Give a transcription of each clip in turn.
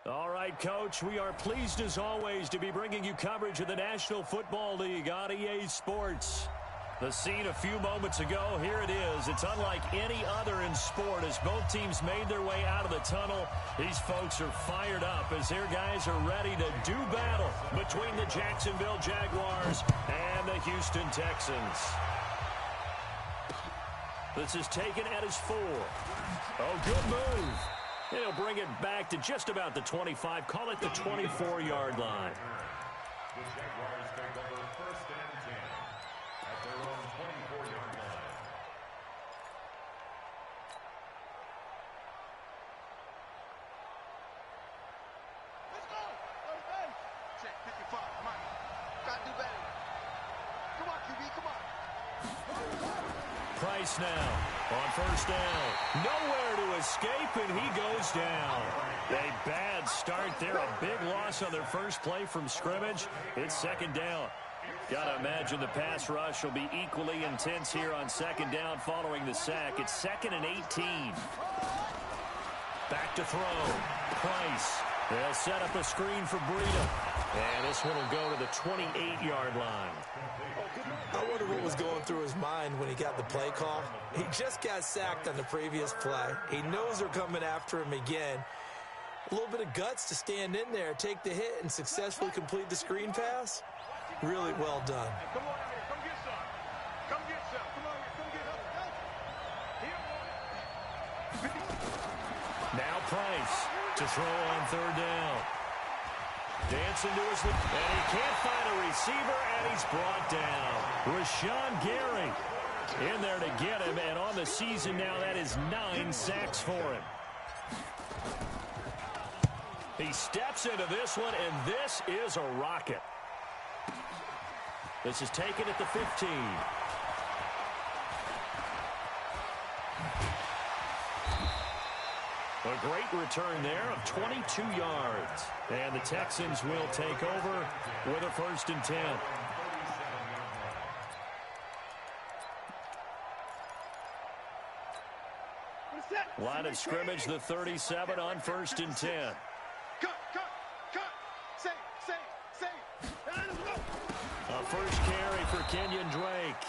All right, Coach, we are pleased as always to be bringing you coverage of the National Football League on EA Sports. The scene a few moments ago, here it is. It's unlike any other in sport as both teams made their way out of the tunnel. These folks are fired up as their guys are ready to do battle between the Jacksonville Jaguars and the Houston Texans. This is taken at his 4. Oh, good move. He'll bring it back to just about the 25. Call it the 24-yard line. The Jaguars take over 1st and 10 at their own 24-yard line. Let's go. Hey. Check 55. Come on. Got to do better. Come on, QB. Come on. Price now on 1st down. Nowhere to escape, and he goes down. A bad start there. A big loss on their first play from scrimmage. It's 2nd down. Got to imagine the pass rush will be equally intense here on 2nd down following the sack. It's 2nd and 18. Back to throw. Price. They'll set up a screen for Breida. And this one will go to the 28-yard line. I wonder what was going through his mind when he got the play call. He just got sacked on the previous play. He knows they're coming after him again. A little bit of guts to stand in there, take the hit, and successfully complete the screen pass. Really well done. Hey, come on out here. Come get some. Come get some. Come on here. Come get help. Now Price to throw on 3rd down. Dancing to his lead, and he can't find a receiver, and he's brought down. Rashawn Gary in there to get him, and on the season now, that is 9 sacks for him. He steps into this one, and this is a rocket. This is taken at the 15. A great return there of 22 yards. And the Texans will take over with a 1st and 10. Line of scrimmage, the 37 on 1st and 10. Cut. Say. A first carry for Kenyon Drake.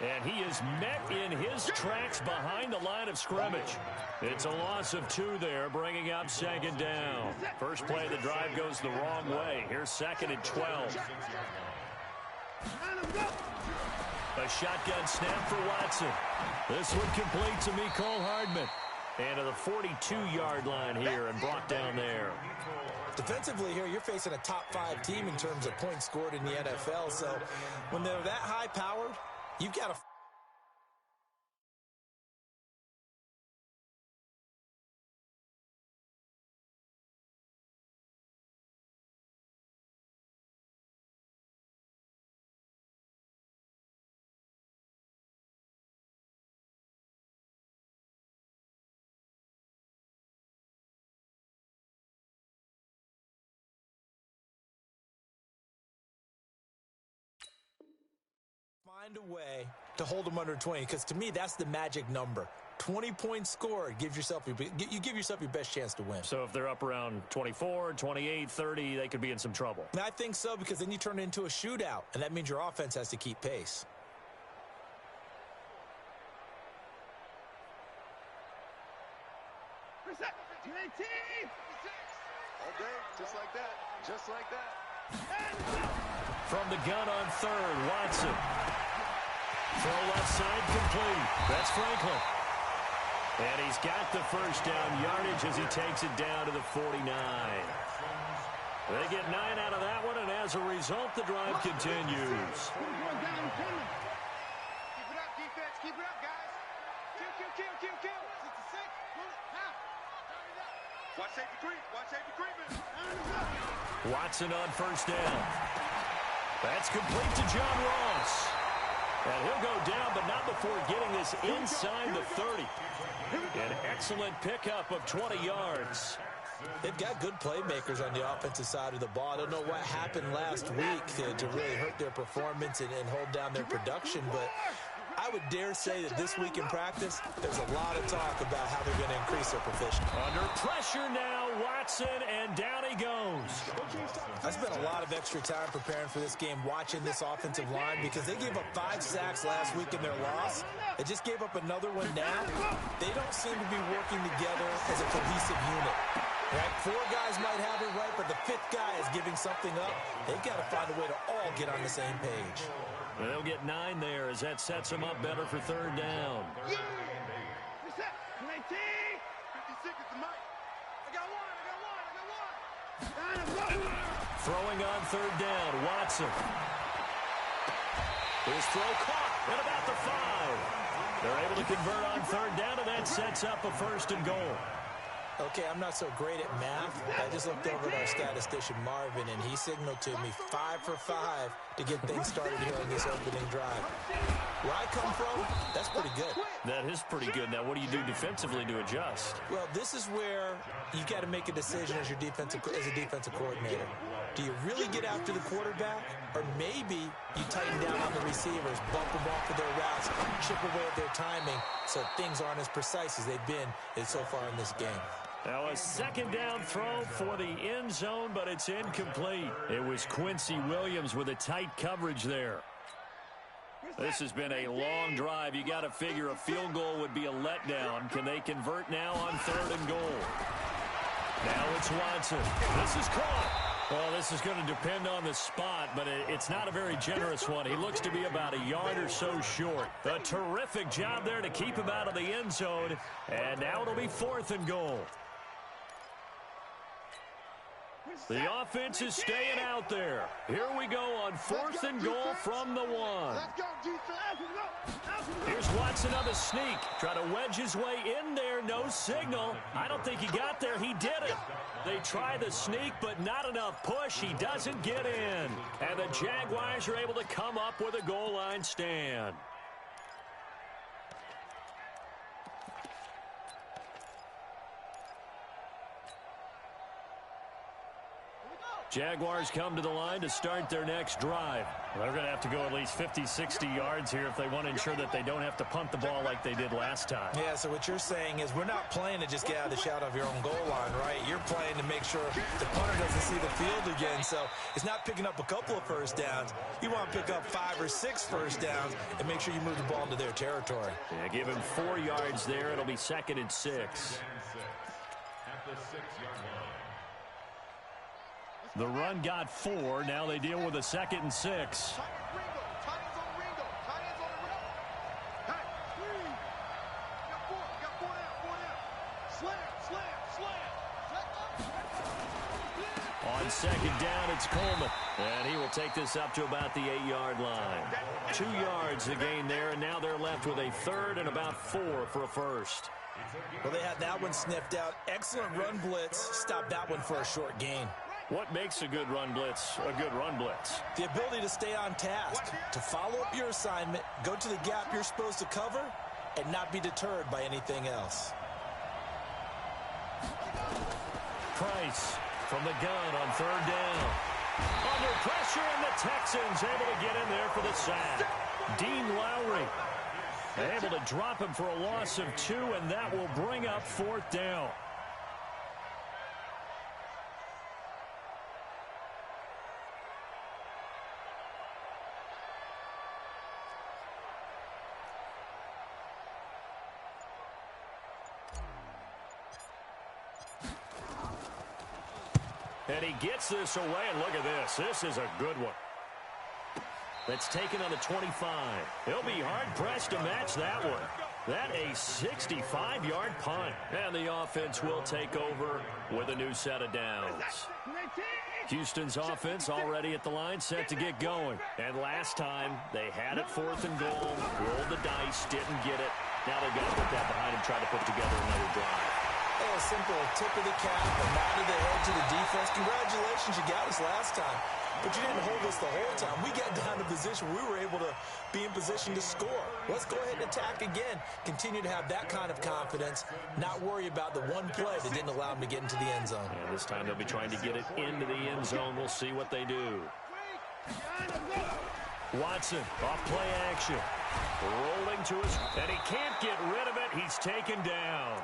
And he is met in his tracks behind the line of scrimmage. It's a loss of 2 there, bringing up 2nd down. First play of the drive goes the wrong way. Here's 2nd and 12. A shotgun snap for Watson. This one complete to Mecole Hardman. And to the 42-yard line here and brought down there. Defensively here, you're facing a top 5 team in terms of points scored in the NFL. So when they're that high-powered, you've got to find a way to hold them under 20, because to me that's the magic number. 20 points scored gives yourself you give yourself your best chance to win. So if they're up around 24, 28, 30, they could be in some trouble. And I think so, because then you turn it into a shootout, and that means your offense has to keep pace. Okay, just like that. Just like that. From the gun on 3rd, Watson. Throw left side complete. That's Franklin. And he's got the first down yardage as he takes it down to the 49. They get 9 out of that one, and as a result, the drive continues. Keep it up, defense. Keep it up, guys. Kill. 66. Watch safety creep. Watson on 1st down. That's complete to John Ross. And he'll go down, but not before getting this inside the 30. An excellent pickup of 20 yards. They've got good playmakers on the offensive side of the ball. I don't know what happened last week to really hurt their performance and hold down their production, but I would dare say that this week in practice, there's a lot of talk about how they're going to increase their proficiency. Under pressure now, Watson, and down he goes. I spent a lot of extra time preparing for this game, watching this offensive line, because they gave up 5 sacks last week in their loss. They just gave up another one now. They don't seem to be working together as a cohesive unit. Right? 4 guys might have it right, but the 5th guy is giving something up. They've got to find a way to all get on the same page. They'll get 9 there as that sets them up better for 3rd down. Yeah. Reset. 19. 50 seconds to Mike. I got one. Throwing on 3rd down, Watson. His throw caught at about the 5. They're able to convert on 3rd down, and that sets up a 1st and goal. Okay, I'm not so great at math. I just looked over at our statistician, Marvin, and he signaled to me 5 for 5 to get things started here on this opening drive. Where I come from, that's pretty good. That is pretty good. Now, what do you do defensively to adjust? Well, this is where you got to make a decision as a defensive coordinator. Do you really get after the quarterback, or maybe you tighten down on the receivers, bump them off of their routes, chip away at their timing, so things aren't as precise as they've been so far in this game. Now a 2nd down throw for the end zone, but it's incomplete. It was Quincy Williams with a tight coverage there. This has been a long drive. You got to figure a field goal would be a letdown. Can they convert now on 3rd and goal? Now it's Watson. This is caught. Well, this is going to depend on the spot, but it's not a very generous one. He looks to be about a yard or so short. A terrific job there to keep him out of the end zone. And now it'll be 4th and goal. The offense is staying out there. Here we go on 4th and goal from the 1. Here's Watson on the sneak. Try to wedge his way in there. No signal. I don't think he got there. He did it. They try the sneak, but not enough push. He doesn't get in. And the Jaguars are able to come up with a goal line stand. Jaguars come to the line to start their next drive. They're going to have to go at least 50, 60 yards here if they want to ensure that they don't have to punt the ball like they did last time. Yeah, so what you're saying is we're not playing to just get out of the shadow of your own goal line, right? You're playing to make sure the punter doesn't see the field again. So it's not picking up a couple of 1st downs. You want to pick up 5 or 6 1st downs and make sure you move the ball into their territory. Yeah, give him 4 yards there. It'll be 2nd and 6. At the 6-yard line. The run got 4. Now they deal with a 2nd and 6. On 2nd down, it's Coleman. And he will take this up to about the 8-yard line. 2 yards the gain there, and now they're left with a 3rd and about 4 for a 1st. Well, they had that one sniffed out. Excellent run blitz. Stopped that one for a short gain. What makes a good run blitz a good run blitz? The ability to stay on task, to follow up your assignment, go to the gap you're supposed to cover, and not be deterred by anything else. Price from the gun on 3rd down. Under pressure, and the Texans able to get in there for the sack. Dean Lowry able to drop him for a loss of 2, and that will bring up 4th down. And he gets this away, and look at this. This is a good one. That's taken on the 25. He'll be hard-pressed to match that one. That a 65-yard punt. And the offense will take over with a new set of downs. Houston's offense already at the line, set to get going. And last time, they had it 4th and goal, rolled the dice, didn't get it. Now they've got to put that behind and try to put together another drive. A simple tip of the cap, a nod of the head to the defense. Congratulations, you got us last time. But you didn't hold us the whole time. We got down to position where we were able to be in position to score. Let's go ahead and attack again. Continue to have that kind of confidence. Not worry about the one play that didn't allow them to get into the end zone. And this time they'll be trying to get it into the end zone. We'll see what they do. Watson, off play action. Rolling to his, and he can't get rid of it. He's taken down.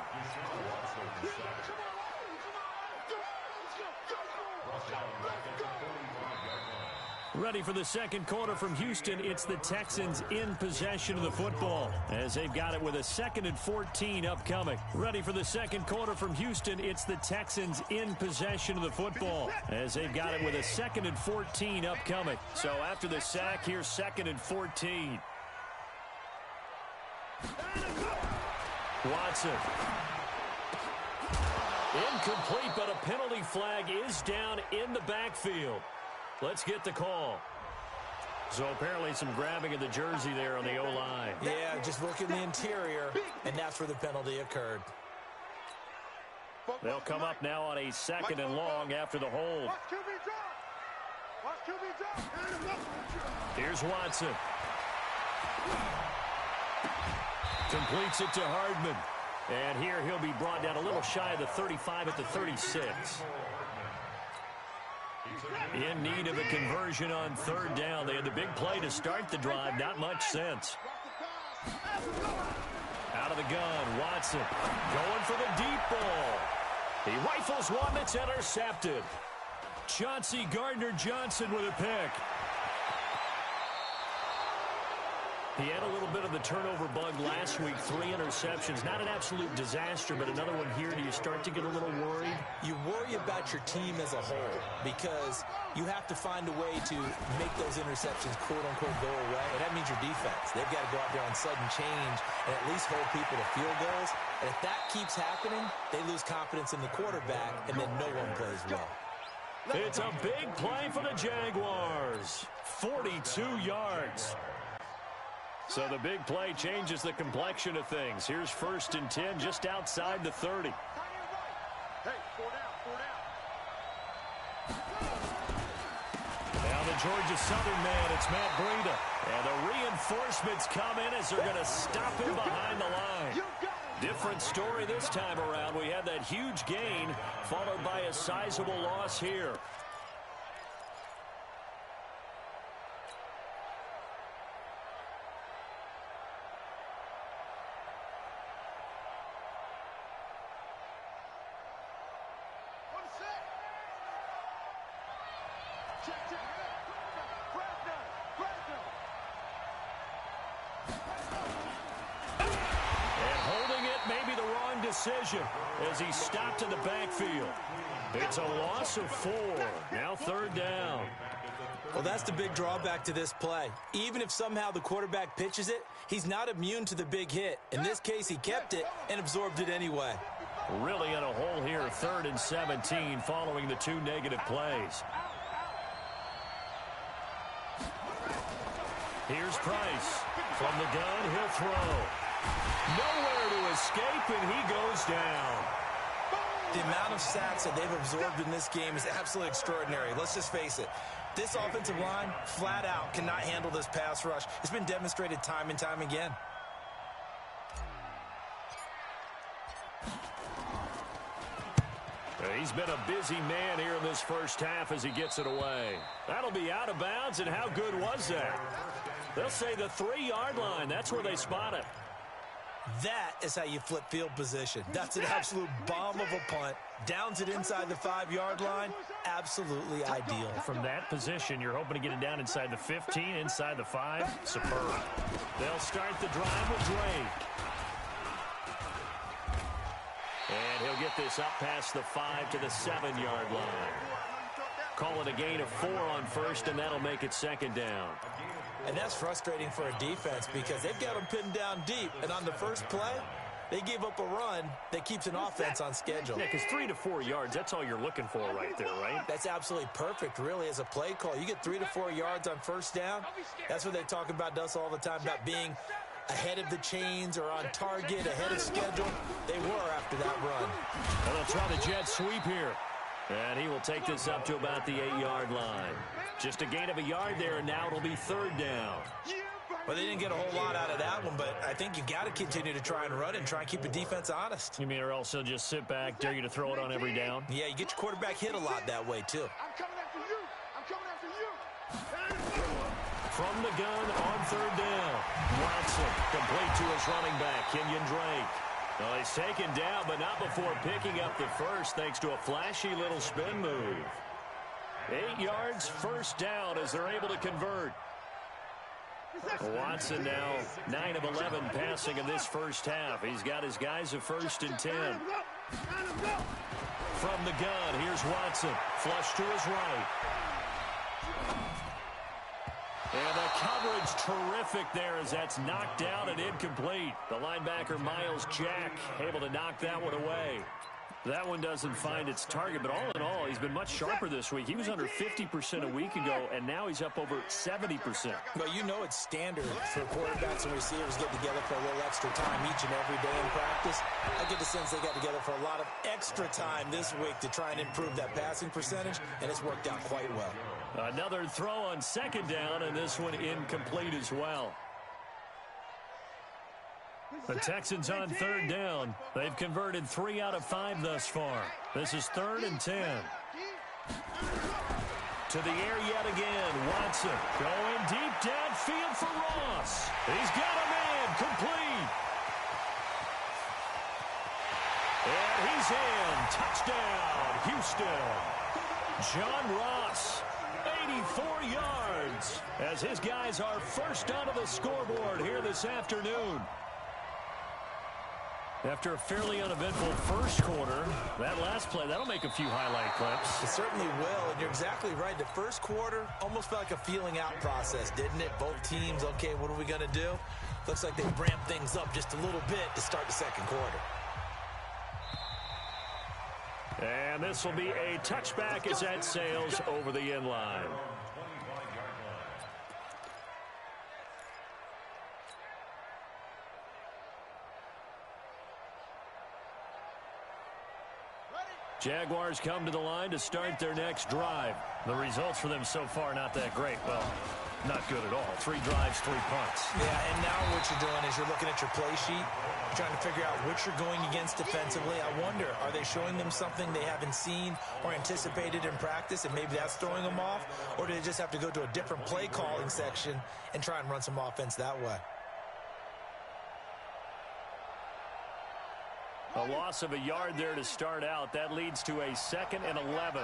Ready for the second quarter from Houston. It's the Texans in possession of the football as they've got it with a 2nd and 14 upcoming. Ready for the second quarter from Houston. It's the Texans in possession of the football as they've got it with a 2nd and 14 upcoming. So after the sack, here's 2nd and 14. Watson. Incomplete, but a penalty flag is down in the backfield. Let's get the call. So apparently some grabbing of the jersey there on the O-line. Yeah, just look in the interior, and that's where the penalty occurred. They'll come up now on a 2nd and long after the hold. Here's Watson. Completes it to Hardman. And here he'll be brought down a little shy of the 35 at the 36. In need of a conversion on 3rd down. They had the big play to start the drive. Not much sense. Out of the gun, Watson going for the deep ball. He rifles one that's intercepted. Chauncey Gardner-Johnson with a pick. He had a little bit of the turnover bug last week, 3 interceptions. Not an absolute disaster, but another one here. Do you start to get a little worried? You worry about your team as a whole because you have to find a way to make those interceptions, quote-unquote, go away. And that means your defense. They've got to go out there on sudden change and at least hold people to field goals. And if that keeps happening, they lose confidence in the quarterback, and then no one plays well. It's a big play for the Jaguars. 42 yards. So the big play changes the complexion of things. Here's 1st and 10 just outside the 30. Now the Georgia Southern man, it's Matt Breida. And the reinforcements come in as they're going to stop him behind the line. Different story this time around. We had that huge gain followed by a sizable loss here. Decision as he stopped in the backfield. It's a loss of 4. Now 3rd down. Well, that's the big drawback to this play. Even if somehow the quarterback pitches it, he's not immune to the big hit. In this case, he kept it and absorbed it anyway. Really in a hole here, 3rd and 17 following the 2 negative plays. Here's Price. From the gun, he'll throw. Nowhere to escape, and he goes down. The amount of sacks that they've absorbed in this game is absolutely extraordinary. Let's just face it. This offensive line, flat out, cannot handle this pass rush. It's been demonstrated time and time again. He's been a busy man here in this first half as he gets it away. That'll be out of bounds, and how good was that? They'll say the 3-yard line. That's where they spot it. That is how you flip field position. That's an absolute bomb of a punt. Downs it inside the 5-yard line. Absolutely ideal. From that position, you're hoping to get it down inside the 15, inside the 5. Superb. They'll start the drive with Drake. And he'll get this up past the 5 to the 7-yard line. Call it a gain of 4 on 1st, and that'll make it 2nd down. And that's frustrating for a defense because they've got them pinned down deep. And on the first play, they give up a run that keeps an offense on schedule. Yeah, because 3 to 4 yards, that's all you're looking for right there, right? That's absolutely perfect, really, as a play call. You get 3 to 4 yards on 1st down. That's what they talk about us all the time, about being ahead of the chains or on target, ahead of schedule. They were after that run. And they'll try the jet sweep here. And he will take this up to about the 8-yard line. Just a gain of a yard there, and now it'll be 3rd down. Well, they didn't get a whole lot out of that one, but I think you've got to continue to try and run and try and keep the defense honest. You mean, or else he'll just sit back, dare you to throw it on every down? Yeah, you get your quarterback hit a lot that way, too. I'm coming after you. I'm coming after you. from the gun on third down. Watson complete to his running back, Kenyon Drake. Well, he's taken down, but not before picking up the first thanks to a flashy little spin move. 8 yards, first down as they're able to convert. Watson now 9 of 11 passing in this first half. He's got his guys a 1st and 10. From the gun, here's Watson. Flush to his right. And the coverage terrific there as that's knocked out and incomplete. The linebacker, Miles Jack, able to knock that one away. That one doesn't find its target, but all in all, he's been much sharper this week. He was under 50% a week ago, and now he's up over 70%. Well, you know it's standard for quarterbacks and receivers get together for a little extra time each and every day in practice. I get the sense they got together for a lot of extra time this week to try and improve that passing percentage, and it's worked out quite well. Another throw on 2nd down, and this one incomplete as well. The Texans on 3rd down. They've converted 3 out of 5 thus far. This is 3rd and 10. To the air yet again. Watson going deep downfield for Ross. He's got a man complete. And he's in. Touchdown, Houston. John Ross, 84 yards, as his guys are first onto the scoreboard here this afternoon. After a fairly uneventful first quarter, that last play, that'll make a few highlight clips. It certainly will, and you're exactly right. The first quarter almost felt like a feeling out process, didn't it? Both teams, okay, what are we going to do? Looks like they ramped things up just a little bit to start the second quarter. And this will be a touchback as that sails over the end line. Jaguars come to the line to start their next drive. The results for them so far not that great. Well, not good at all. 3 drives, 3 punts. Yeah, and now what you're doing is you're looking at your play sheet, trying to figure out what you're going against defensively. I wonder, are they showing them something they haven't seen or anticipated in practice, and maybe that's throwing them off? Or do they just have to go to a different play calling section and try and run some offense that way? A loss of a yard there to start out. That leads to a 2nd and 11.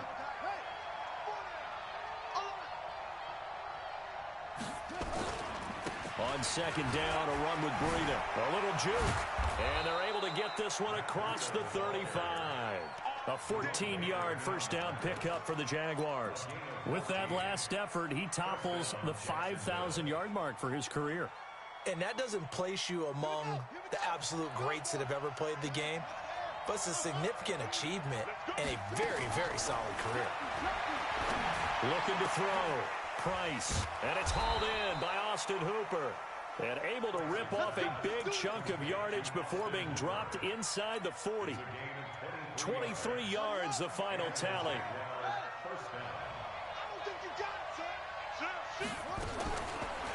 On 2nd down, a run with Breida. A little juke. And they're able to get this one across the 35. A 14-yard first down pickup for the Jaguars. With that last effort, he topples the 5,000-yard mark for his career. And that doesn't place you among the absolute greats that have ever played the game, but it's a significant achievement and a very, very solid career. Looking to throw. Price. And it's hauled in by Austin Hooper. And able to rip off a big chunk of yardage before being dropped inside the 40. 23 yards, the final tally.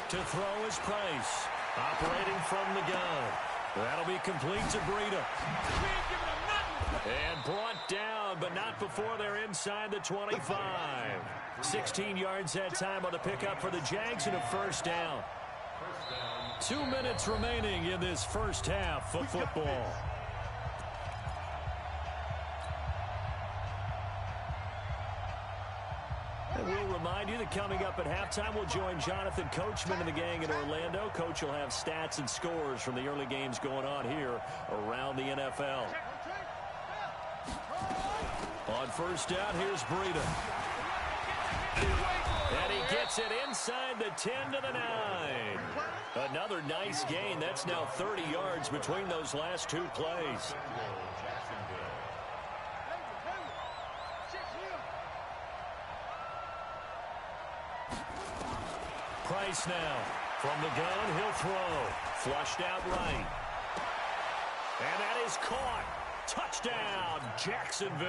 To throw is Price. Operating from the gun. That'll be complete to Breida. And brought down, but not before they're inside the 25. 16 yards that time on the pickup for the Jags and a first down. 2 minutes remaining in this first half of football. And we'll remind you that coming up at halftime, we'll join Jonathan Coachman and the gang in Orlando. Coach will have stats and scores from the early games going on here around the NFL. On first down, here's Breida. And he gets it inside the 10 to the 9. Another nice gain. That's now 30 yards between those last 2 plays. Price now. From the gun, he'll throw. Flushed out right. And that is caught. Touchdown, Jacksonville.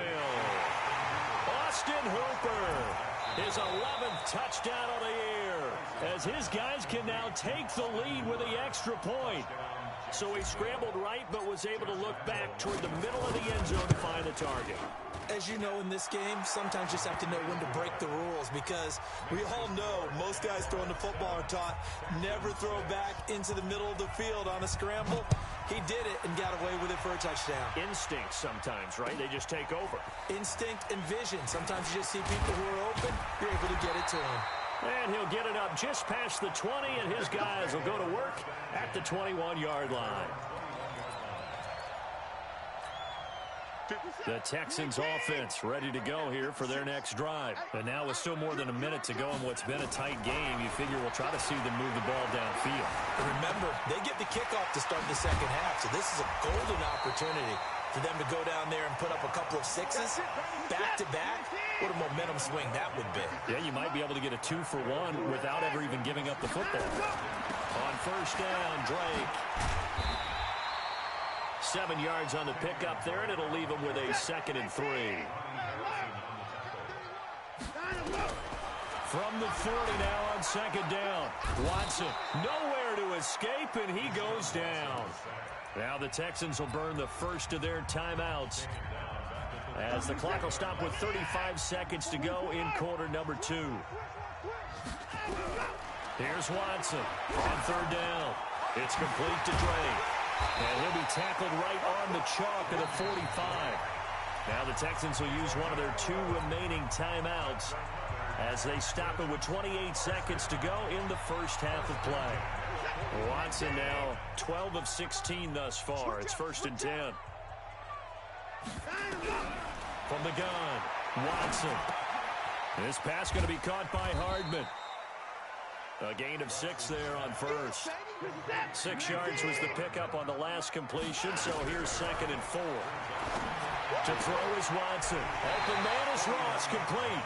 Austin Hooper, his 11th touchdown of the year, as his guys can now take the lead with the extra point. So he scrambled right but was able to look back toward the middle of the end zone to find the target. As you know, in this game, sometimes you just have to know when to break the rules, because we all know most guys throwing the football are taught never throw back into the middle of the field on a scramble. He did it and got away with it for a touchdown. Instinct sometimes, right? They just take over. Instinct and vision. Sometimes you just see people who are open, you're able to get it to them. And he'll get it up just past the 20, and his guys will go to work at the 21-yard line. The Texans offense ready to go here for their next drive. And now with still more than a minute to go in what's been a tight game, you figure we'll try to see them move the ball downfield. And remember, they get the kickoff to start the second half, so this is a golden opportunity for them to go down there and put up a couple of sixes back-to-back. What a momentum swing that would be. Yeah, you might be able to get a 2-for-1 without ever even giving up the football. On first down, Drake. 7 yards on the pickup there, and it'll leave him with a 2nd and 3. From the 30 now on 2nd down. Watson nowhere to escape, and he goes down. Now the Texans will burn the first of their timeouts as the clock will stop with 35 seconds to go in quarter number 2. Here's Watson on 3rd down. It's complete to Drake. And he'll be tackled right on the chalk at the 45. Now the Texans will use one of their 2 remaining timeouts as they stop it with 28 seconds to go in the first half of play. Watson now 12 of 16 thus far. It's 1st and 10. From the gun, Watson. This pass going to be caught by Hardman. A gain of 6 there on first. 6 yards was the pickup on the last completion, so here's 2nd and 4. To throw is Watson. Open man is Ross, complete.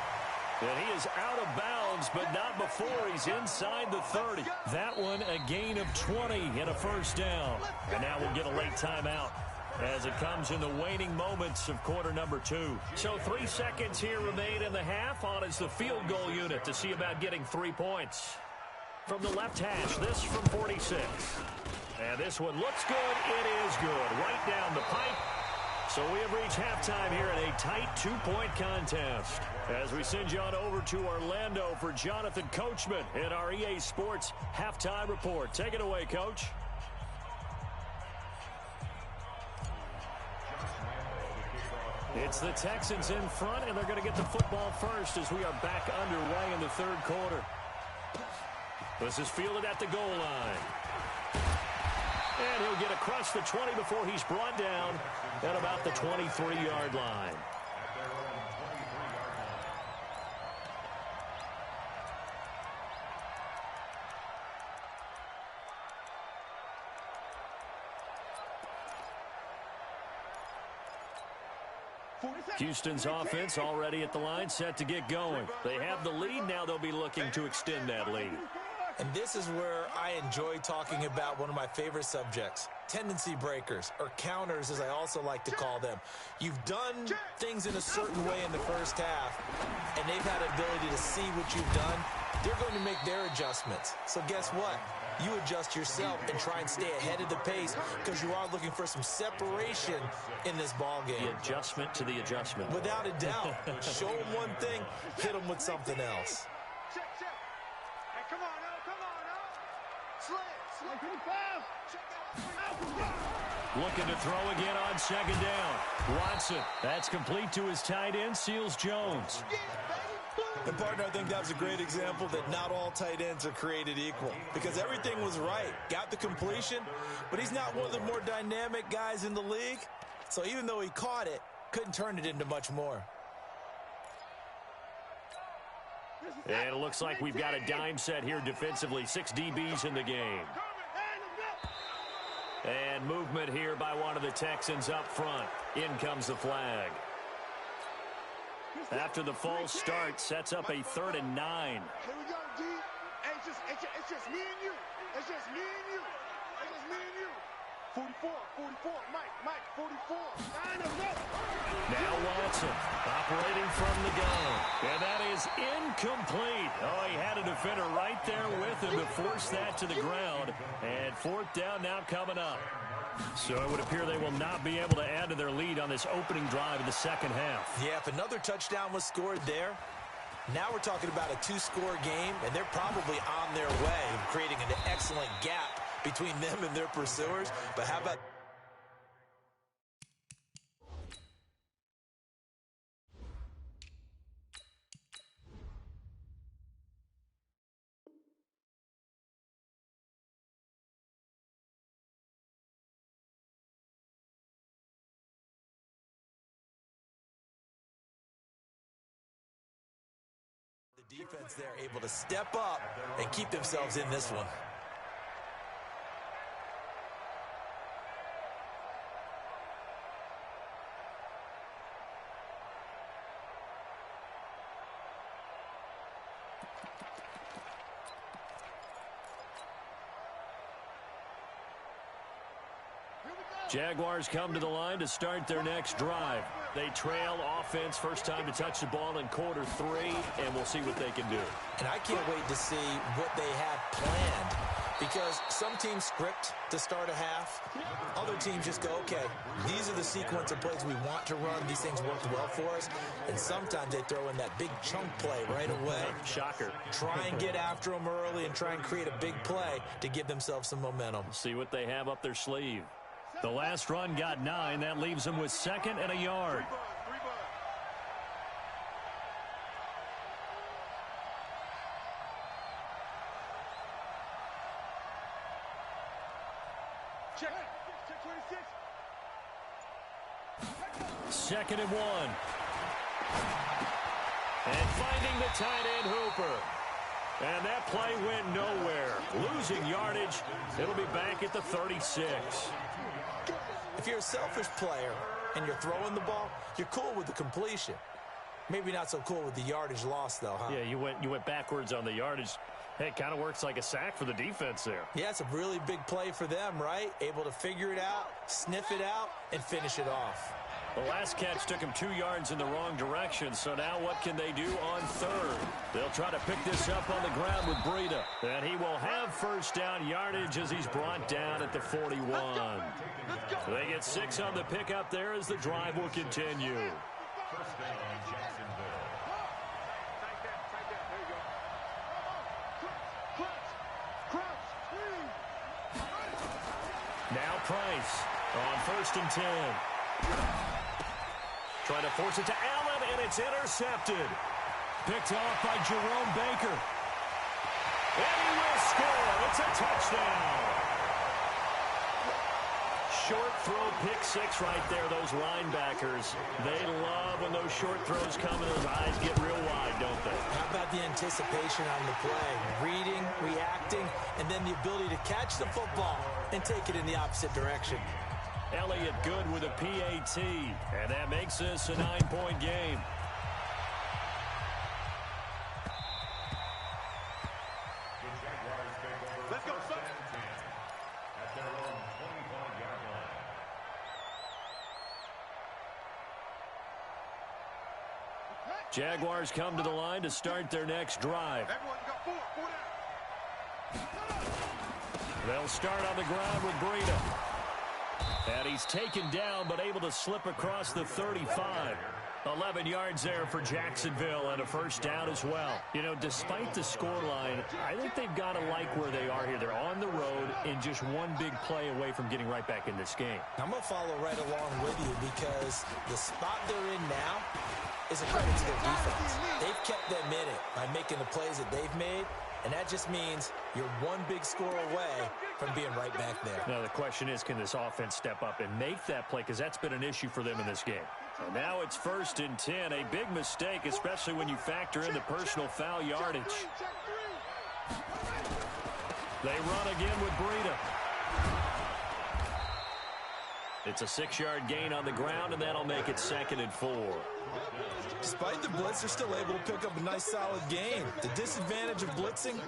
And he is out of bounds, but not before he's inside the 30. That one a gain of 20 and a first down. And now we'll get a late timeout as it comes in the waning moments of quarter number 2. So 3 seconds here remain in the half. On is the field goal unit to see about getting 3 points. From the left hash, this from 46. And this one looks good. It is good. Right down the pipe. So we have reached halftime here in a tight 2-point contest. As we send you on over to Orlando for Jonathan Coachman in our EA Sports Halftime Report. Take it away, Coach. It's the Texans in front, and they're going to get the football first as we are back underway in the 3rd quarter. This is fielded at the goal line. And he'll get across the 20 before he's brought down at about the 23-yard line. Houston's offense already at the line, set to get going. They have the lead. Now they'll be looking to extend that lead. And this is where I enjoy talking about one of my favorite subjects, tendency breakers, or counters as I also like to call them. You've done things in a certain way in the first half, and they've had the ability to see what you've done. They're going to make their adjustments. So guess what? You adjust yourself and try and stay ahead of the pace because you are looking for some separation in this ball game. The adjustment to the adjustment. Without a doubt. Show them one thing, hit them with something else. Check. Hey, come on now. Sled. Check out. Looking to throw again on 2nd down. Watson. That's complete to his tight end, Seals Jones. And, partner, I think that was a great example that not all tight ends are created equal because everything was right. Got the completion, but he's not one of the more dynamic guys in the league. So even though he caught it, couldn't turn it into much more. And it looks like we've got a dime set here defensively. 6 DBs in the game. And movement here by one of the Texans up front. In comes the flag. After the false start, sets up a 3rd and 9. Here we go, D. Hey, it's just me and you. It's just me and you. 44, 44, Mike, 44. Now Watson operating from the gun. And that is incomplete. Oh, he had a defender right there with him to force that to the ground. And fourth down now coming up. So it would appear they will not be able to add to their lead on this opening drive in the second half. Yeah, if another touchdown was scored there, now we're talking about a two-score game, and they're probably on their way, creating an excellent gap between them and their pursuers. But how about... defense there able to step up and keep themselves in this one. Jaguars come to the line to start their next drive. They trail offense, first time to touch the ball in quarter 3, and we'll see what they can do. And I can't wait to see what they have planned, because some teams script to start a half. Other teams just go, okay, these are the sequence of plays we want to run. These things worked well for us. And sometimes they throw in that big chunk play right away. Shocker. Try and get after them early and try and create a big play to give themselves some momentum. See what they have up their sleeve. The last run got 9. That leaves them with 2nd and a yard. Check 26. 2nd and 1. And finding the tight end Hooper. And that play went nowhere. Losing yardage. It'll be back at the 36. If you're a selfish player and you're throwing the ball, you're cool with the completion. Maybe not so cool with the yardage loss, though, huh? Yeah, you went backwards on the yardage. Hey, it kind of works like a sack for the defense there. Yeah, it's a really big play for them, right? Able to figure it out, sniff it out, and finish it off. The last catch took him 2 yards in the wrong direction, so now what can they do on 3rd? They'll try to pick this up on the ground with Breida. And he will have first down yardage as he's brought down at the 41. They get 6 on the pickup there as the drive will continue. First down, Jacksonville. Now Price on 1st and 10. Trying to force it to Allen, and it's intercepted. Picked off by Jerome Baker. And he will score. It's a touchdown. Short throw, pick 6 right there, those linebackers. They love when those short throws come and those eyes get real wide, don't they? How about the anticipation on the play? Reading, reacting, and then the ability to catch the football and take it in the opposite direction. Elliott good with a PAT, and that makes this a 9-point game. The Jaguars take over Let's go, first and 10 at their own 25-yard line. Jaguars come to the line to start their next drive. Everyone got 4 down. They'll start on the ground with Breida. And he's taken down, but able to slip across the 35. 11 yards there for Jacksonville and a first down as well. You know, despite the scoreline, I think they've got to like where they are here. They're on the road and just one big play away from getting right back in this game. I'm going to follow right along with you because the spot they're in now is a credit to their defense. They've kept them in it by making the plays that they've made, and that just means you're one big score away from being right back there. Now the question is, can this offense step up and make that play? Because that's been an issue for them in this game. And now it's 1st and 10. A big mistake, especially when you factor in the personal foul yardage. They run again with Breida. It's a 6-yard gain on the ground, and that'll make it 2nd and 4. Despite the blitz, they're still able to pick up a nice solid gain. The disadvantage of blitzing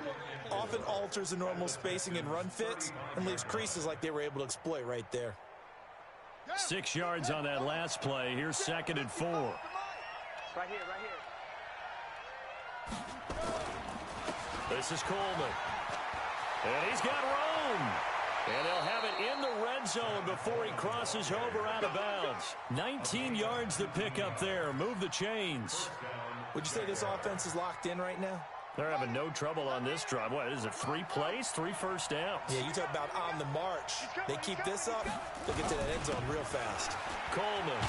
often alters the normal spacing and run fits and leaves creases like they were able to exploit right there. 6 yards on that last play. Here's 2nd and 4. Right here, right here. This is Coleman. And he's got room. And they'll have it in the red zone before he crosses over out of bounds. 19 yards to pick up there. Move the chains. Would you say this offense is locked in right now? They're having no trouble on this drive. What is it, 3 plays, 3 first downs? Yeah, you talk about on the march. They keep this up, they'll get to that end zone real fast. Coleman.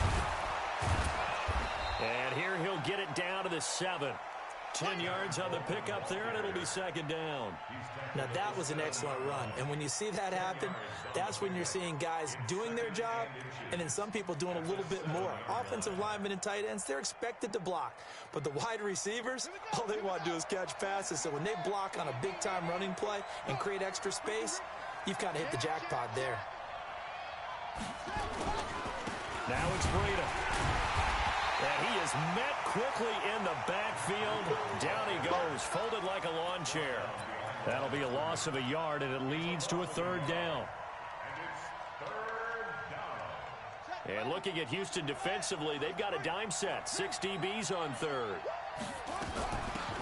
And here he'll get it down to the 7. 10 yards on the pickup there, and it'll be 2nd down. Now, that was an excellent run. And when you see that happen, that's when you're seeing guys doing their job and then some people doing a little bit more. Offensive linemen and tight ends, they're expected to block. But the wide receivers, all they want to do is catch passes. So when they block on a big-time running play and create extra space, you've kind of hit the jackpot there. Now it's Breida. And he is met quickly in the backfield. Down he goes, folded like a lawn chair. That'll be a loss of a yard, and it leads to a 3rd down. And looking at Houston defensively, they've got a dime set. 6 DBs on 3rd.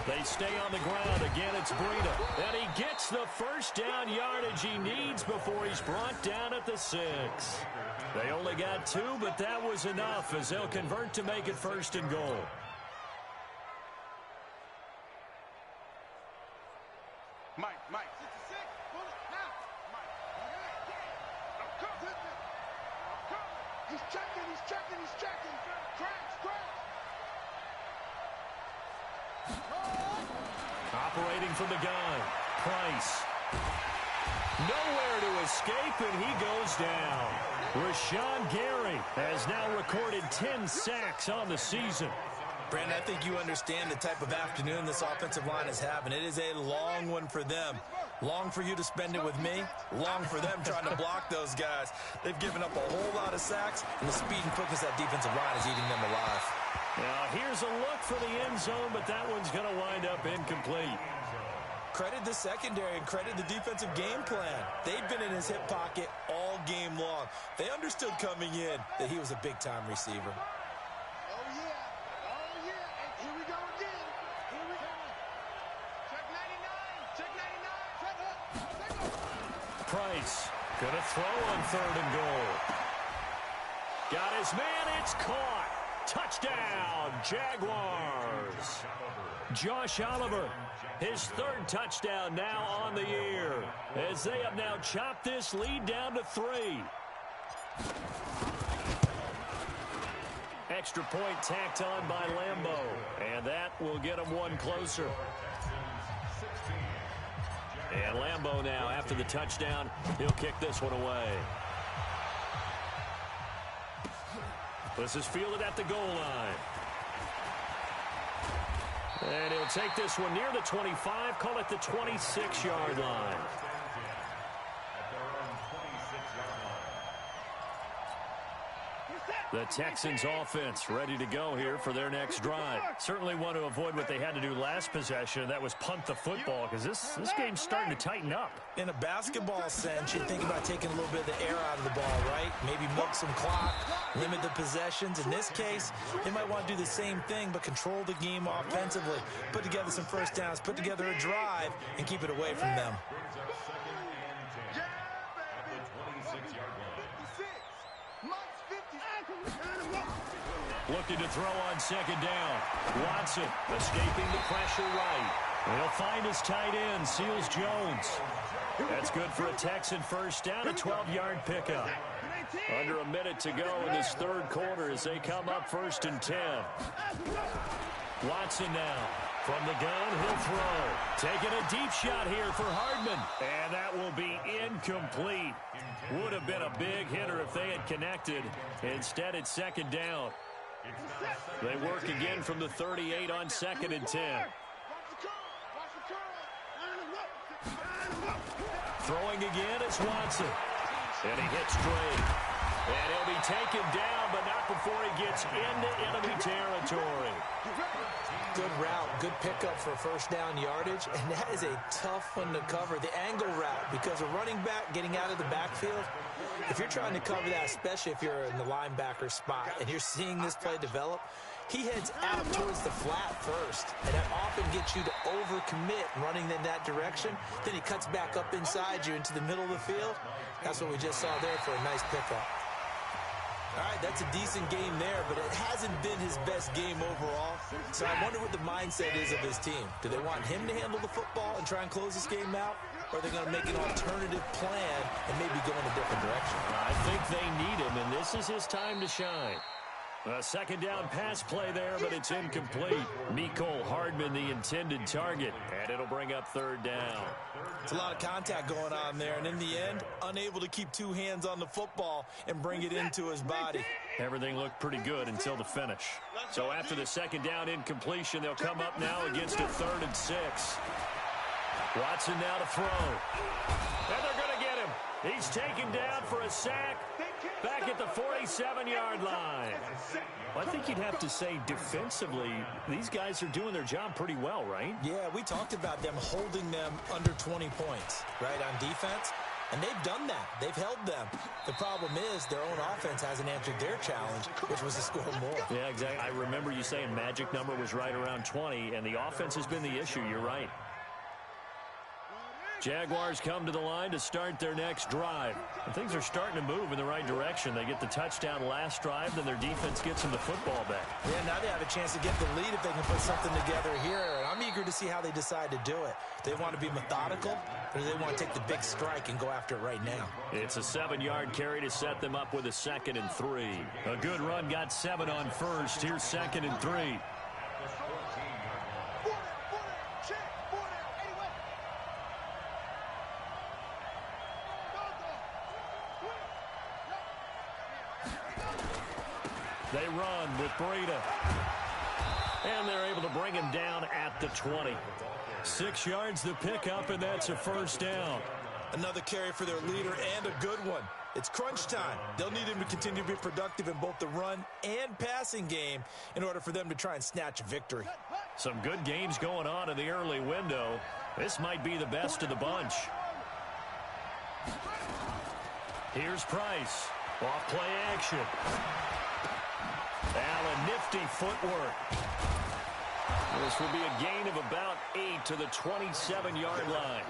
They stay on the ground. Again, it's Breida. And he gets the first down yardage he needs before he's brought down at the 6. They only got 2, but that was enough as they'll convert to make it 1st and goal. Mike. He's checking. Operating from the gun. Price. Nowhere to escape, and he goes down. Rashawn Gary has now recorded 10 sacks on the season. Brandon, I think you understand the type of afternoon this offensive line is having. It is a long one for them. Long for you to spend it with me. Long for them trying to block those guys. They've given up a whole lot of sacks, and the speed and quickness of that defensive line is eating them alive. Now, here's a look for the end zone, but that one's going to wind up incomplete. Credit the secondary and credit the defensive game plan. They've been in his hip pocket all game long. They understood coming in that he was a big-time receiver. Oh, yeah. And here we go again. Check 99. Price going to throw on 3rd and goal. Got his man. It's caught. Touchdown, Jaguars. Josh Oliver, his 3rd touchdown now on the year, as they have now chopped this lead down to 3. Extra point tacked on by Lambo, and that will get them 1 closer. And Lambo now, after the touchdown, he'll kick this one away. This is fielded at the goal line. And he'll take this one near the 25, call it the 26-yard line. The Texans offense ready to go here for their next drive. Certainly want to avoid what they had to do last possession. That was punt the football, because this game's starting to tighten up. In a basketball sense, you think about taking a little bit of the air out of the ball, right? Maybe milk some clock, limit the possessions. In this case, they might want to do the same thing, but control the game offensively. Put together some first downs, put together a drive, and keep it away from them. Looking to throw on 2nd down. Watson escaping the pressure right. He'll find his tight end, Seals Jones. That's good for a Texan first down, a 12-yard pickup. Under a minute to go in this 3rd quarter as they come up 1st and 10. Watson now. From the gun, he'll throw. Taking a deep shot here for Hardman. And that will be incomplete. Would have been a big hitter if they had connected. Instead, it's 2nd down. They work again from the 38 on 2nd and 10. Throwing again, it's Watson. And he hits straight. And he'll taken down, but not before he gets into enemy territory. Good route, good pickup for first down yardage, and that is a tough one to cover. The angle route, because a running back getting out of the backfield, if you're trying to cover that, especially if you're in the linebacker spot and you're seeing this play develop, he heads out towards the flat first, and that often gets you to overcommit running in that direction. Then he cuts back up inside you into the middle of the field. That's what we just saw there for a nice pickup. All right, that's a decent game there, but it hasn't been his best game overall. So I wonder what the mindset is of his team. Do they want him to handle the football and try and close this game out? Or are they going to make an alternative plan and maybe go in a different direction? I think they need him, and this is his time to shine. A second down pass play there, but it's incomplete. Mecole Hardman, the intended target, and it'll bring up third down. It's a lot of contact going on there, and in the end, unable to keep two hands on the football and bring it into his body. Everything looked pretty good until the finish. So after the second down incompletion, they'll come up now against a 3rd and 6. Watson now to throw. And they're going to get him. He's taken down for a sack back at the 47-yard line. Well, I think you'd have to say defensively, these guys are doing their job pretty well, right? Yeah, we talked about them holding them under 20 points, right, on defense. And they've done that. They've held them. The problem is their own offense hasn't answered their challenge, which was to score more. Yeah, exactly. I remember you saying magic number was right around 20, and the offense has been the issue. You're right. Jaguars come to the line to start their next drive. And things are starting to move in the right direction. They get the touchdown last drive, then their defense gets them the football back. Yeah, now they have a chance to get the lead if they can put something together here. And I'm eager to see how they decide to do it. Do they want to be methodical, or do they want to take the big strike and go after it right now? It's a 7-yard carry to set them up with a 2nd and 3. A good run got 7 on first. Here's 2nd and 3. They run with Breida. And they're able to bring him down at the 20. 6 yards to pick up, and that's a first down. Another carry for their leader and a good one. It's crunch time. They'll need him to continue to be productive in both the run and passing game in order for them to try and snatch a victory. Some good games going on in the early window. This might be the best of the bunch. Here's Price. Off play action. Allen, nifty footwork. This will be a gain of about 8 to the 27-yard line.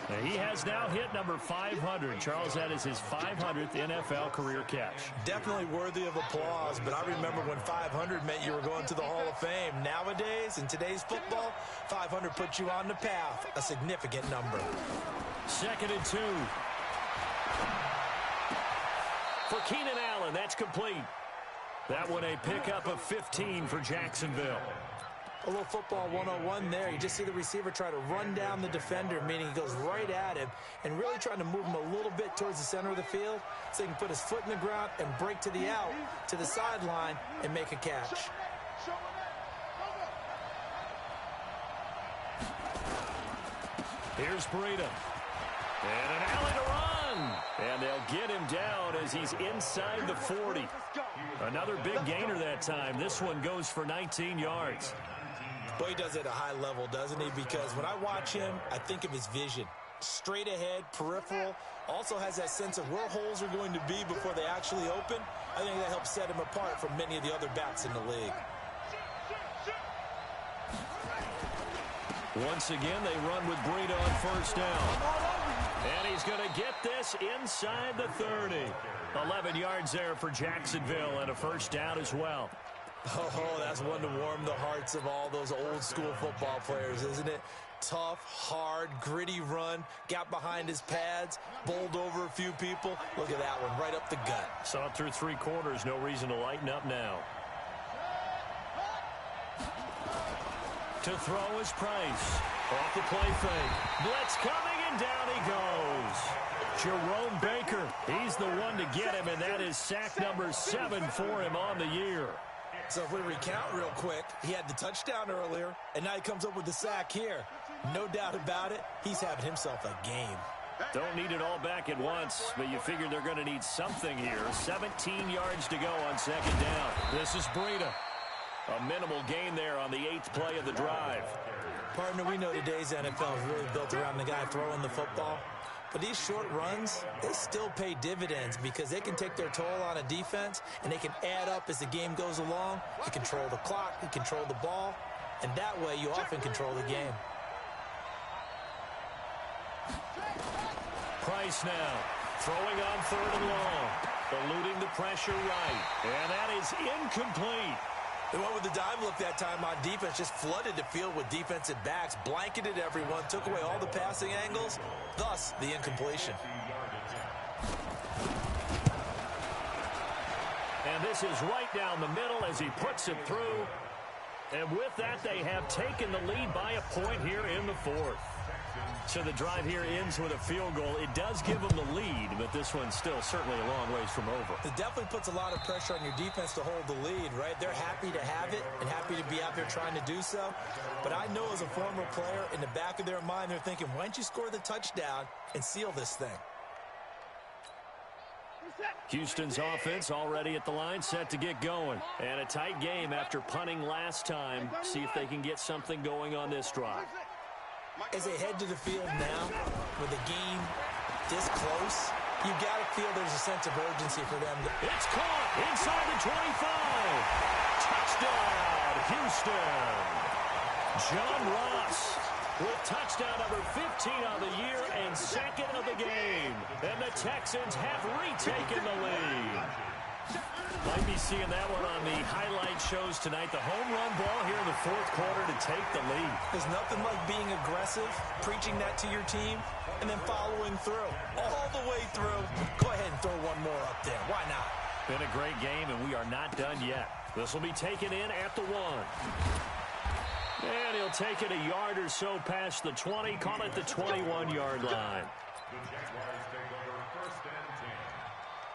And he has now hit number 500. Charles, that is his 500th NFL career catch. Definitely worthy of applause, but I remember when 500 meant you were going to the Hall of Fame. Nowadays, in today's football, 500 puts you on the path, a significant number. 2nd and 2. For Keenan Allen, that's complete. That one a pickup of 15 for Jacksonville. A little football 101 there. You just see the receiver try to run down the defender, meaning he goes right at him and really trying to move him a little bit towards the center of the field so he can put his foot in the ground and break to the out, to the sideline, and make a catch. Here's Breida. And an alley to run. And they'll get him down as he's inside the 40. Another big gainer that time. This one goes for 19 yards. Boy, he does it at a high level, doesn't he? Because when I watch him, I think of his vision. Straight ahead, peripheral. Also has that sense of where holes are going to be before they actually open. I think that helps set him apart from many of the other backs in the league. Once again, they run with Breida on first down. And he's going to get this inside the 30. 11 yards there for Jacksonville and a first down as well. Oh, that's one to warm the hearts of all those old school football players, isn't it? Tough, hard, gritty run, got behind his pads, bowled over a few people. Look at that one, right up the gut. Saw it through 3 quarters, no reason to lighten up now. To throw is Price. Off the play fake. Blitz coming, and down he goes. Jerome Baker, he's the one to get him, and that is sack number 7 for him on the year. So if we recount real quick, he had the touchdown earlier, and now he comes up with the sack here. No doubt about it, he's having himself a game. Don't need it all back at once, but you figure they're going to need something here. 17 yards to go on second down. This is Breida. A minimal gain there on the 8th play of the drive. Partner, we know today's NFL is really built around the guy throwing the football. But these short runs, they still pay dividends because they can take their toll on a defense and they can add up as the game goes along. You control the clock, you control the ball, and that way you often control the game. Price now, throwing on 3rd and long, eluding the pressure right, and that is incomplete. They went with the dime look that time on defense, just flooded the field with defensive backs, blanketed everyone, took away all the passing angles, thus the incompletion. And this is right down the middle as he puts it through. And with that, they have taken the lead by a point here in the 4th. So the drive here ends with a field goal. It does give them the lead, but this one's still certainly a long ways from over. It definitely puts a lot of pressure on your defense to hold the lead, right? They're happy to have it and happy to be out there trying to do so. But I know as a former player, in the back of their mind, they're thinking, why don't you score the touchdown and seal this thing? Houston's offense already at the line, set to get going. And a tight game after punting last time. See if they can get something going on this drive. As they head to the field now, with the game this close, you've got to feel there's a sense of urgency for them. It's caught inside the 25. Touchdown, Houston. John Ross with touchdown number 15 on the year and 2nd of the game. And the Texans have retaken the lead. Might be seeing that one on the highlight shows tonight. The home run ball here in the 4th quarter to take the lead. There's nothing like being aggressive, preaching that to your team, and then following through. All the way through. Go ahead and throw one more up there. Why not? Been a great game, and we are not done yet. This will be taken in at the 1. And he'll take it a yard or so past the 20. Call it the 21-yard line. The Jaguars take over 1st and 10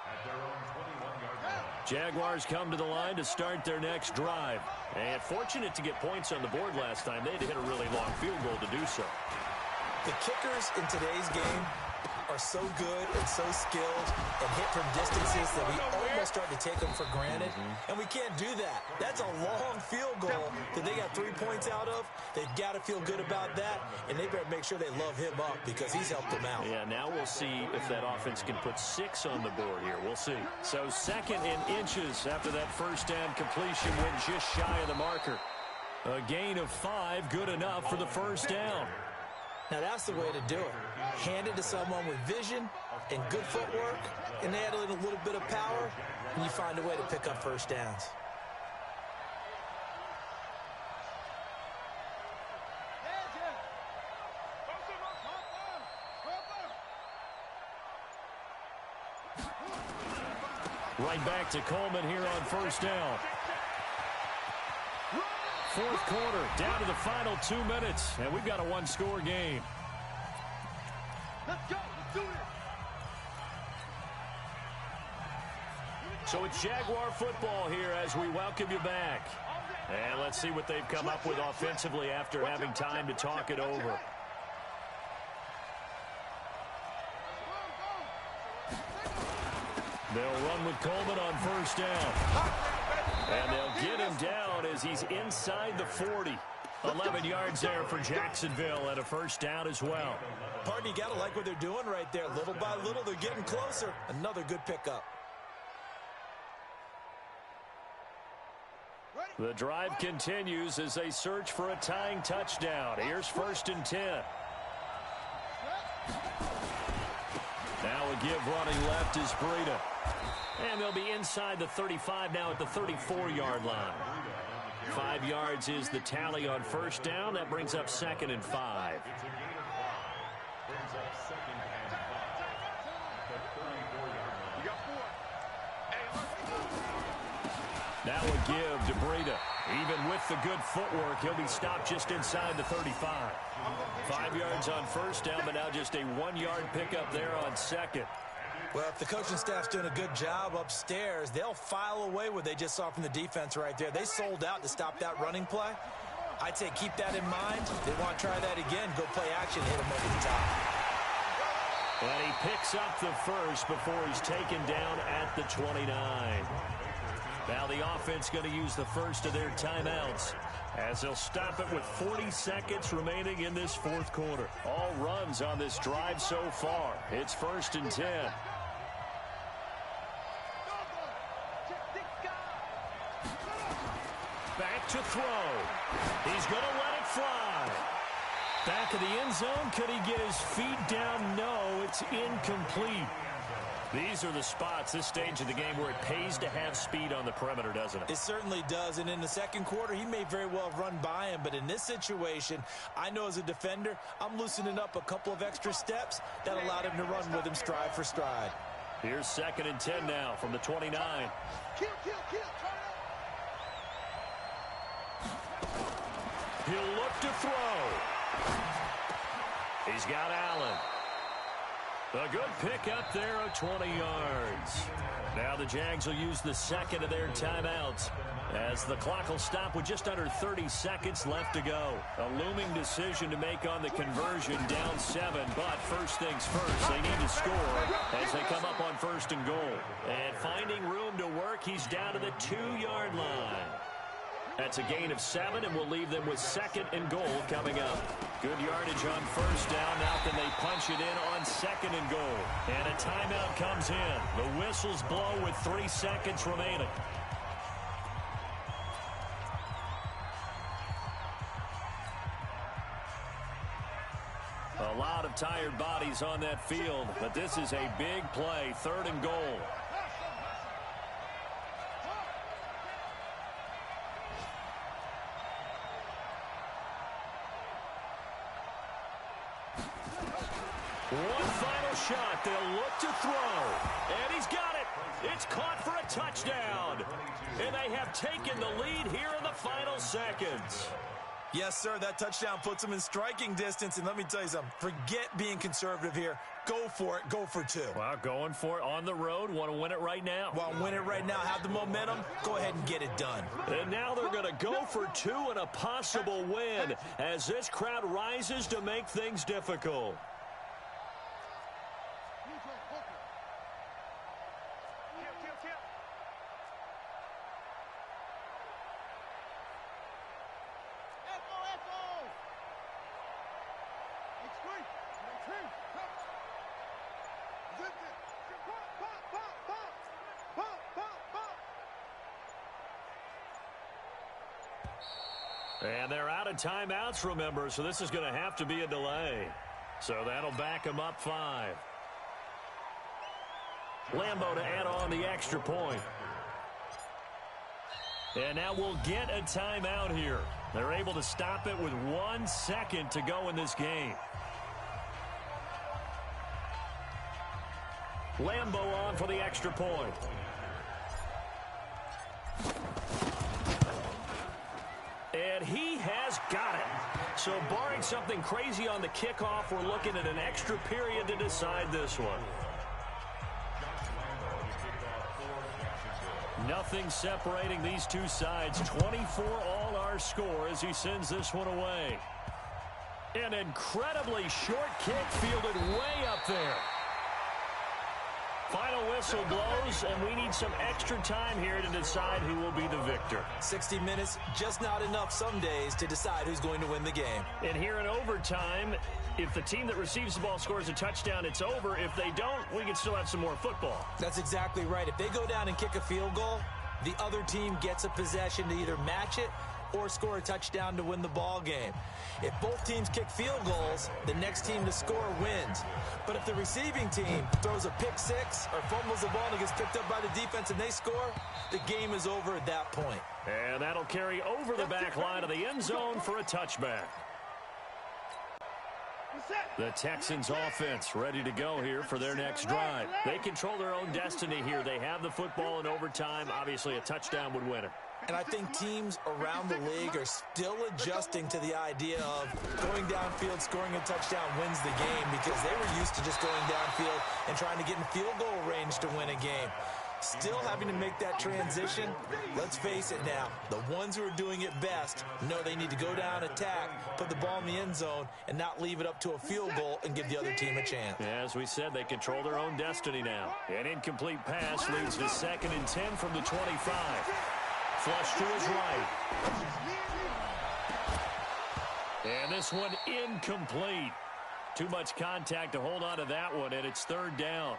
at their own 21-yard line. Jaguars come to the line to start their next drive. And fortunate to get points on the board last time. They had to hit a really long field goal to do so. The kickers in today's game are so good and so skilled and hit from distances that we almost start to take them for granted. And we can't do that. That's a long field goal that they got 3 points out of. They've got to feel good about that, and they better make sure they love him up because he's helped them out. Yeah, now we'll see if that offense can put 6 on the board here. We'll see. So 2nd and inches after that first down completion went just shy of the marker. A gain of 5, good enough for the first down. Now, that's the way to do it. Hand it to someone with vision and good footwork, and add in a little bit of power, and you find a way to pick up first downs. Right back to Coleman here on first down. 4th quarter, down to the final 2 minutes, and we've got a 1-score game. Let's go. Let's do this. So it's Jaguar football here as we welcome you back. And let's see what they've come up with offensively after having time to talk it over. They'll run with Coleman on first down. And they'll get him down as he's inside the 40. 11 yards there for Jacksonville and a first down as well. Partner, you got to like what they're doing right there. Little by little, they're getting closer. Another good pickup. The drive continues as they search for a tying touchdown. Here's 1st and 10. Now a give running left is Breida. And they'll be inside the 35 now at the 34-yard line. 5 yards is the tally on first down. That brings up 2nd and 5. It's a gain of 5. Brings up 2nd and 5 at the 34-yard line. You got 4. Now a give to Breida. Even with the good footwork, he'll be stopped just inside the 35. 5 yards on first down, but now just a 1-yard pickup there on 2nd. Well, if the coaching staff's doing a good job upstairs, they'll file away what they just saw from the defense right there. They sold out to stop that running play. I'd say keep that in mind. They want to try that again. Go play action, hit them over the top. And he picks up the first before he's taken down at the 29. Now the offense going to use the first of their timeouts as they'll stop it with 40 seconds remaining in this fourth quarter. All runs on this drive so far. It's 1st and 10. Back to throw. He's going to let it fly. Back of the end zone. Could he get his feet down? No, it's incomplete. These are the spots, this stage of the game, where it pays to have speed on the perimeter, doesn't it? It certainly does, and in the second quarter, he may very well have run by him, but in this situation, I know as a defender, I'm loosening up a couple of extra steps that allowed him to run with him stride for stride. Here's 2nd and 10 now from the 29. He'll look to throw. He's got Allen. A good pickup there of 20 yards. Now the Jags will use the second of their timeouts as the clock will stop with just under 30 seconds left to go. A looming decision to make on the conversion, down 7, but first things first, they need to score as they come up on 1st and goal. And finding room to work, he's down to the 2-yard line. That's a gain of 7, and we'll leave them with 2nd and goal coming up. Good yardage on 1st down. Now can they punch it in on 2nd and goal? And a timeout comes in. The whistles blow with 3 seconds remaining. A lot of tired bodies on that field, but this is a big play. 3rd and goal. One final shot. They'll look to throw. And he's got it. It's caught for a touchdown. And they have taken the lead here in the final seconds. Yes, sir, that touchdown puts them in striking distance. And let me tell you something. Forget being conservative here. Go for it. Go for 2. Wow, going for it on the road. Want to win it right now? Want to win it right now. Have the momentum. Go ahead and get it done. And now they're going to go for 2 and a possible win as this crowd rises to make things difficult. And they're out of timeouts, remember, so this is going to have to be a delay. So that'll back them up 5. Lambo to add on the extra point. And now we'll get a timeout here. They're able to stop it with 1 second to go in this game. Lambo on for the extra point. And he has got it. So barring something crazy on the kickoff, we're looking at an extra period to decide this one. Nothing separating these two sides. 24 all our score as he sends this one away. An incredibly short kick fielded way up there. Final whistle blows, and we need some extra time here to decide who will be the victor. 60 minutes, just not enough some days to decide who's going to win the game. And here in overtime, if the team that receives the ball scores a touchdown, it's over. If they don't, we can still have some more football. That's exactly right. If they go down and kick a field goal, the other team gets a possession to either match it or score a touchdown to win the ball game. If both teams kick field goals, the next team to score wins. But if the receiving team throws a pick six or fumbles the ball and it gets picked up by the defense and they score, the game is over at that point. And that'll carry over the back line of the end zone for a touchback. The Texans offense ready to go here for their next drive. They control their own destiny here. They have the football in overtime. Obviously, a touchdown would win it. And I think teams around the league are still adjusting to the idea of going downfield, scoring a touchdown wins the game, because they were used to just going downfield and trying to get in field goal range to win a game. Still having to make that transition. Let's face it now, the ones who are doing it best know they need to go down, attack, put the ball in the end zone, and not leave it up to a field goal and give the other team a chance. Yeah, as we said, they control their own destiny now. An incomplete pass leads to 2nd and 10 from the 25. Flush to his right. And this one incomplete. Too much contact to hold on to that one, and it's 3rd down.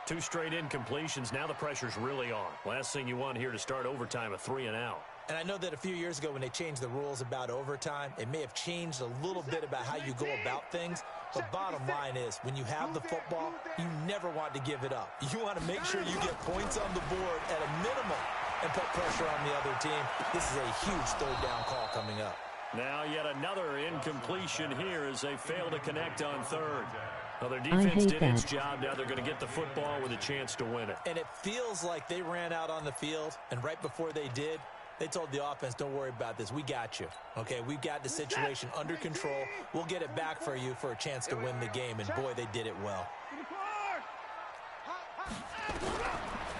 2 straight incompletions. Now the pressure's really on. Last thing you want here to start overtime, a 3 and out. And I know that a few years ago when they changed the rules about overtime, it may have changed a little bit about how you go about things. But bottom line is, when you have the football, you never want to give it up. You want to make sure you get points on the board at a minimum and put pressure on the other team. This is a huge 3rd down call coming up. Now yet another incompletion here as they fail to connect on 3rd. Well, their defense did its job. Now they're going to get the football with a chance to win it. And it feels like they ran out on the field, and right before they did, they told the offense, don't worry about this. We got you. Okay, we've got the situation under control. We'll get it back for you for a chance to win the game. And, boy, they did it well.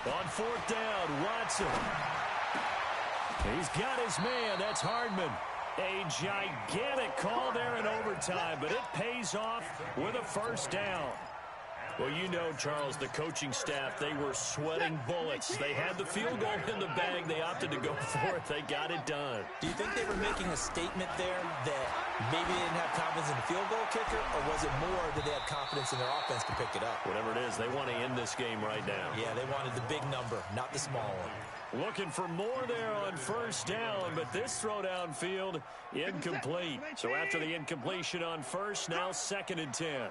On 4th down, Watson. He's got his man. That's Hardman. A gigantic call there in overtime, but it pays off with a 1st down. Well, you know, Charles, the coaching staff, they were sweating bullets. They had the field goal in the bag. They opted to go for it. They got it done. Do you think they were making a statement there that maybe they didn't have confidence in the field goal kicker, or was it more that they had confidence in their offense to pick it up? Whatever it is, they want to end this game right now. Yeah, they wanted the big number, not the small one. Looking for more there on 1st down, but this throw downfield incomplete. So after the incompletion on 1st, now 2nd and 10.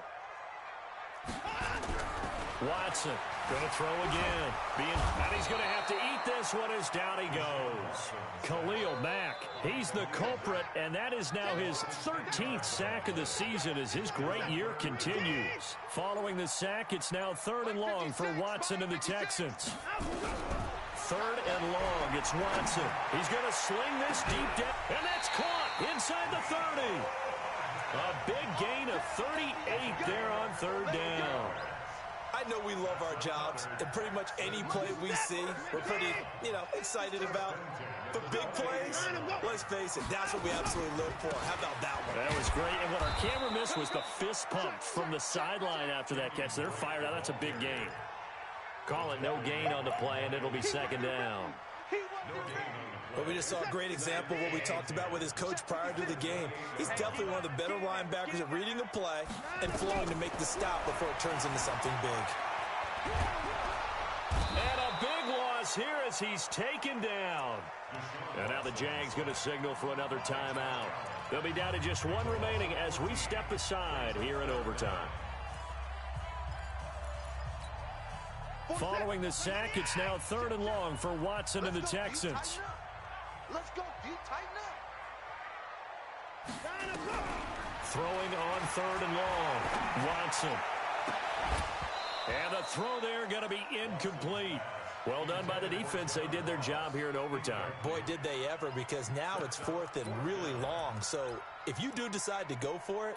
Watson going to throw again. And he's going to have to eat this one as down he goes. Khalil Mack, he's the culprit, and that is now his 13th sack of the season as his great year continues. Following the sack, it's now 3rd and long for Watson and the Texans. 3rd and long, it's Watson. He's going to sling this deep down, and that's caught inside the 30. A big gain of 38 there on 3rd down. I know we love our jobs, and pretty much any play we see, we're pretty, excited about. But big plays, let's face it, that's what we absolutely live for. How about that one? That was great, and what our camera missed was the fist pump from the sideline after that catch. They're fired out. That's a big gain. Call it no gain on the play, and it'll be 2nd down. But we just saw a great example of what we talked about with his coach prior to the game. He's definitely one of the better linebackers at reading a play and flowing to make the stop before it turns into something big. And a big loss here as he's taken down. And now the Jags going to signal for another timeout. They'll be down to just 1 remaining as we step aside here in overtime. Following the sack, it's now 3rd and long for Watson and the Texans. Let's go, D. Tighten up. Throwing on 3rd and long. Watson. And the throw there going to be incomplete. Well done by the defense. They did their job here in overtime. Boy, did they ever, because now it's 4th and really long. So if you do decide to go for it,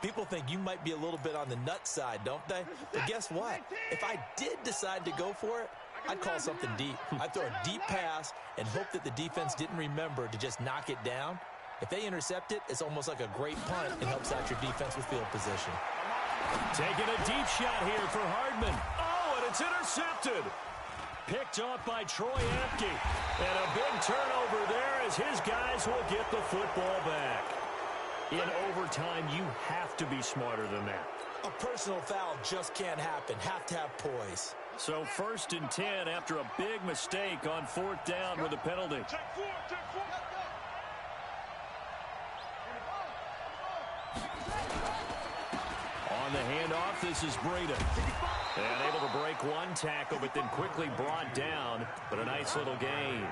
people think you might be a little bit on the nut side, don't they? But guess what? If I did decide to go for it, I'd call something deep. I'd throw a deep pass and hope that the defense didn't remember to just knock it down. If they intercept it, it's almost like a great punt and helps out your defense with field position. Taking a deep shot here for Hardman. Oh, and it's intercepted. Picked off by Troy Apke. And a big turnover there as his guys will get the football back. In overtime, you have to be smarter than that. A personal foul just can't happen. Have to have poise. So 1st and 10 after a big mistake on 4th down with a penalty. On the handoff, this is Breida. And able to break one tackle, but then quickly brought down. But a nice little gain.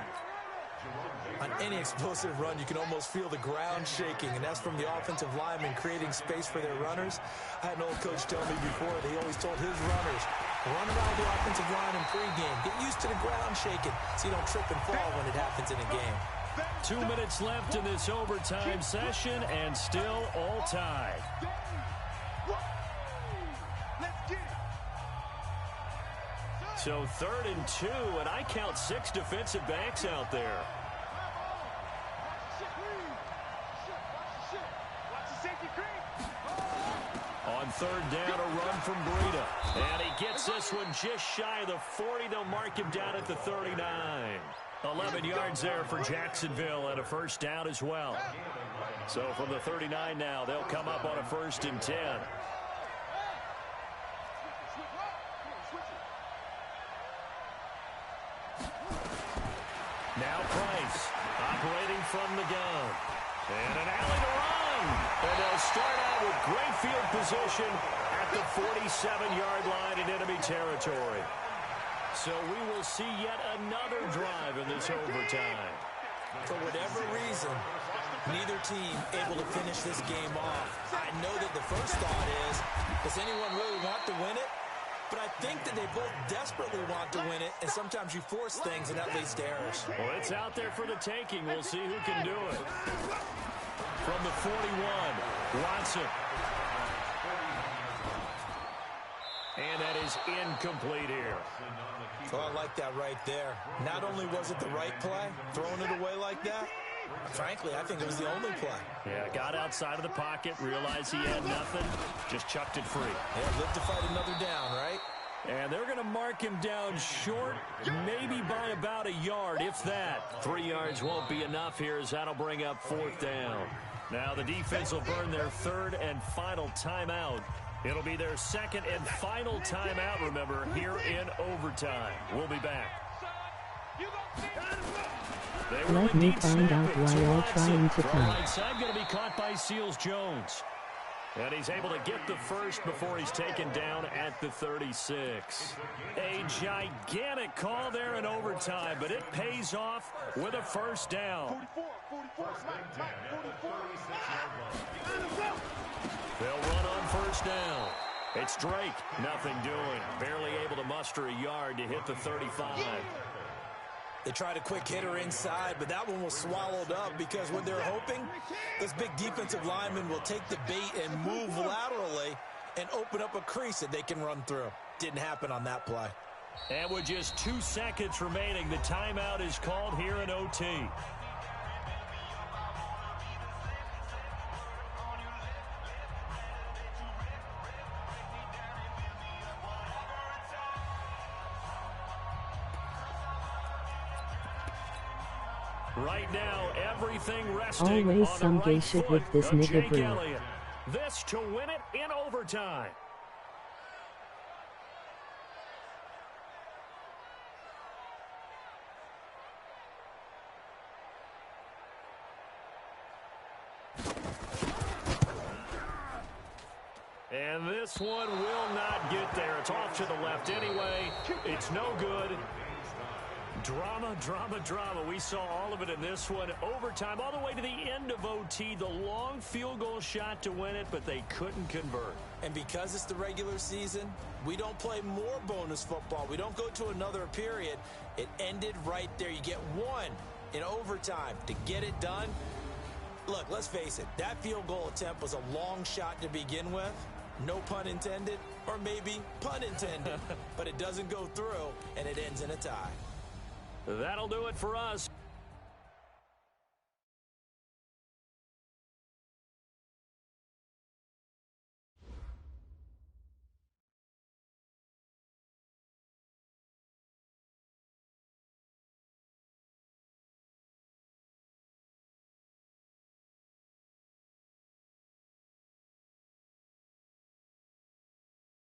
On any explosive run, you can almost feel the ground shaking, and that's from the offensive linemen creating space for their runners. I had an old coach tell me before that he always told his runners, run around the offensive line in pregame. Get used to the ground shaking so you don't trip and fall when it happens in a game. 2 minutes left in this overtime session, and still all tied. So 3rd and 2, and I count 6 defensive backs out there. On 3rd down, a run from Breida. And he gets this one just shy of the 40. They'll mark him down at the 39. 11 yards there for Jacksonville and a 1st down as well. So from the 39 now, they'll come up on a 1st and 10. Now Price operating from the gun. And an alley to run. And they'll start out with great field position at the 47-yard line in enemy territory. So we will see yet another drive in this overtime. For whatever reason, neither team able to finish this game off. I know that the first thought is, does anyone really want to win it? But I think that they both desperately want to win it, and sometimes you force things, and that leads to errors. Well, it's out there for the taking. We'll see who can do it. From the 41, Watson. And that is incomplete here. Oh, I like that right there. Not only was it the right play, throwing it away like that, frankly, I think it was the only play. Yeah, got outside of the pocket, realized he had nothing, just chucked it free. Yeah, live to fight another down, right? And they're going to mark him down short, maybe by about a yard, if that. 3 yards won't be enough here, as that'll bring up 4th down. Now the defense will burn their 3rd and final timeout. It'll be their 2nd and final timeout, remember, here in overtime. We'll be back. Let me find out why you're trying to come. Onside going to be caught by Seals-Jones. And he's able to get the 1st before he's taken down at the 36. A gigantic call there in overtime, but it pays off with a 1st down. They'll run on 1st down. It's Drake, nothing doing. Barely able to muster a yard to hit the 35. They tried a quick hitter inside, but that one was swallowed up because what they're hoping, those big defensive linemen will take the bait and move laterally and open up a crease that they can run through. Didn't happen on that play. And with just 2 seconds remaining, the timeout is called here in OT. Right now, everything resting Always on some the gay right shit foot with this of nigga Jake brew. Elliott. This to win it in overtime. And this one will not get there. It's off to the left anyway. It's no good. Drama, drama, drama. We saw all of it in this one. Overtime, all the way to the end of OT. The long field goal shot to win it, but they couldn't convert. And because it's the regular season, we don't play more bonus football. We don't go to another period. It ended right there. You get one in overtime to get it done. Look, let's face it. That field goal attempt was a long shot to begin with. No pun intended, or maybe pun intended. But it doesn't go through, and it ends in a tie. That'll do it for us.